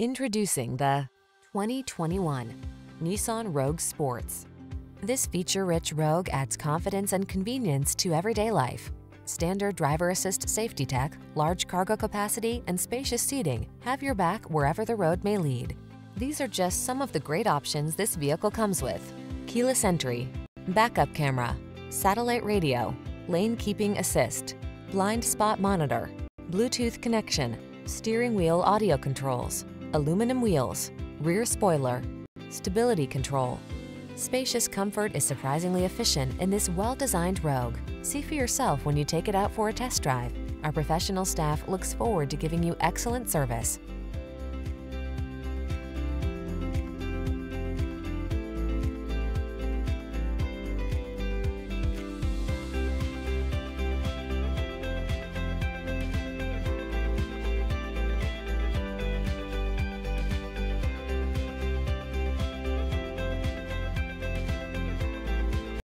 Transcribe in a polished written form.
Introducing the 2021 Nissan Rogue Sports. This feature-rich Rogue adds confidence and convenience to everyday life. Standard driver assist safety tech, large cargo capacity, and spacious seating have your back wherever the road may lead. These are just some of the great options this vehicle comes with: keyless entry, backup camera, satellite radio, lane keeping assist, blind spot monitor, Bluetooth connection, steering wheel audio controls, aluminum wheels, rear spoiler, stability control. Spacious comfort is surprisingly efficient in this well-designed Rogue. See for yourself when you take it out for a test drive. Our professional staff looks forward to giving you excellent service.